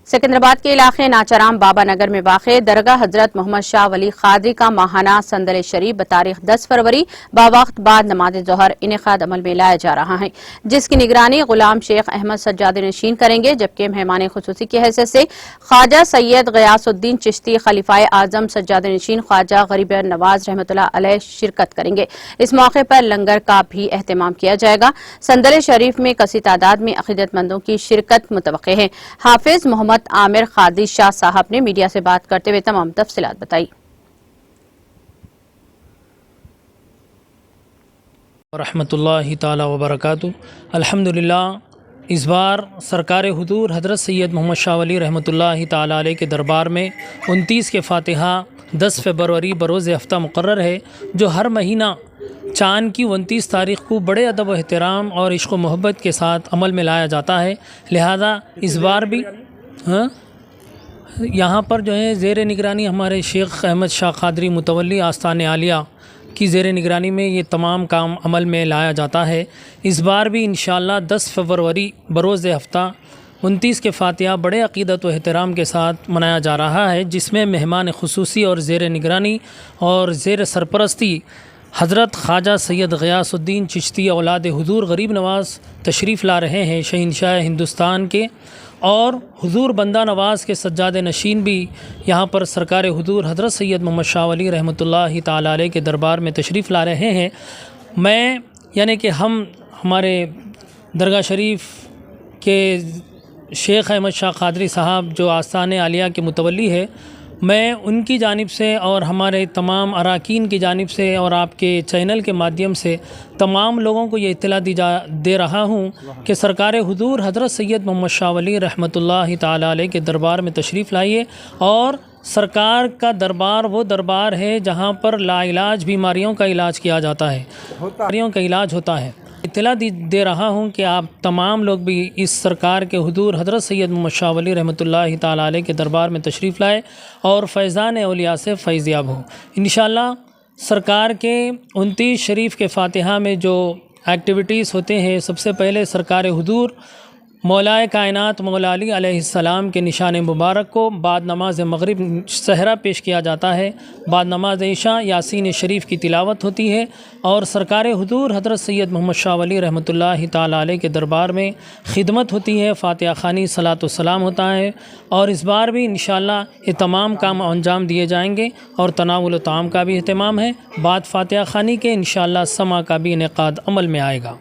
सिकंदराबाद के इलाके नाचाराम बाबा नगर में वाक़ दरगाह हजरत मोहम्मद शाह वली खादरी का माहाना संदल शरीफ बतारीख 10 फरवरी बावक्त बाद नमाज ज़ोहर इनेकाद अमल में लाया जा रहा है, जिसकी निगरानी गुलाम शेख अहमद सज्जाद नशीन करेंगे, जबकि मेहमान खुसूसी की हैसियत से ख्वाजा सैयद गयासुद्दीन चिश्ती खलीफाए आजम सज्जाद नशीन ख्वाजा गरीब नवाज रहमतुल्लाह अलैह शिरकत करेंगे। इस मौके पर लंगर का भी एहतमाम किया जाएगा। संदल शरीफ में कसी तादाद में अक़ीदतमंदों की शिरकत मुतवक्के है। हाफिज मोहम्मद आमिर खादी शाह साहब ने मीडिया से बात करते हुए तमाम तफसीलात बताई। रहमतुल्लाहि ताला व बरकातुहू। अल्हम्दुलिल्लाह, इस बार सरकार हुजूर हज़रत सैयद मोहम्मद शाह वली रहमतुल्लाहि ताला अलैह के दरबार में 29 के फातिहा 10 फरवरी बरोज़ हफ्ता मुकर्रर है, जो हर महीना चाँद की 29 तारीख़ को बड़े अदब व एहतराम और इश्क़ व मोहब्बत के साथ अमल में लाया जाता है। लिहाजा इस बार भी यहाँ पर जो है ज़ेर निगरानी हमारे शेख अहमद शाह कादरी मुतवल्ली आस्तान आलिया की ज़ेर निगरानी में ये तमाम काम अमल में लाया जाता है। इस बार भी इंशाअल्लाह 10 फरवरी बरोज़ हफ्ता 29 के फातिहा बड़े अक़ीदत व एहतराम के साथ मनाया जा रहा है, जिसमें मेहमान खुसूसी और ज़ेर निगरानी और ज़ेर सरपरस्ती हज़रत ख्वाजा सैयद गयासुद्दीन चिश्ती औलाद हुजूर गरीब नवाज़ तशरीफ़ ला रहे हैं, शहंशाह हिंदुस्तान के, और हुजूर बंदा नवाज़ के सज्जाद नशीन भी यहाँ पर सरकार हुजूर हज़रत सैयद मोहम्मद शाह वली रहमतुल्लाहि ताला अलैह के दरबार में तशरीफ़ ला रहे हैं। मैं यानी कि हमारे दरगाह शरीफ के शेख अहमद शाह कादरी साहब जो आस्तान आलिया के मुतवल्ली है, मैं उनकी जानिब से और हमारे तमाम अराकीन की जानिब से और आपके चैनल के माध्यम से तमाम लोगों को ये इत्तला दे रहा हूँ कि सरकार हुजूर हज़रत सैयद मोहम्मद शाह वली रहमतुल्लाहि ताला अलैह के दरबार में तशरीफ़ लाइए। और सरकार का दरबार वो दरबार है जहाँ पर लाइलाज बीमारियों का इलाज किया जाता है, बीमारियों का इलाज होता है। इत्तला दे रहा हूँ कि आप तमाम लोग भी इस सरकार के हुजूर हज़रत सैयद मोहम्मद शाह वली रहमतुल्लाहि ताला अलैह के दरबार में तशरीफ़ लाए और फैज़ान औलिया से फ़ैज़याब हो। इंशाअल्लाह सरकार के 29 शरीफ के फातिहा में जो एक्टिविटीज़ होते हैं, सबसे पहले सरकार हुजूर मौलाए कायनात मौला अली अलैहिस्सलाम के निशान मुबारक को बाद नमाज मगरिब सहरा पेश किया जाता है। बाद नमाज इशा यासीन शरीफ की तिलावत होती है और सरकार हुजूर हज़रत सैयद मोहम्मद शाह वली रहमतुल्लाहि ताला अलैह के दरबार में खिदमत होती है, फातिहा ख़ानी सलातो सलाम होता है। और इस बार भी इंशाअल्लाह ये तमाम काम अंजाम दिए जाएंगे और तनावुल ताम का भी अहतमाम है। बाद फातिहा ख़ानी के इंशाअल्लाह समा का भी इनेकाद अमल में आएगा।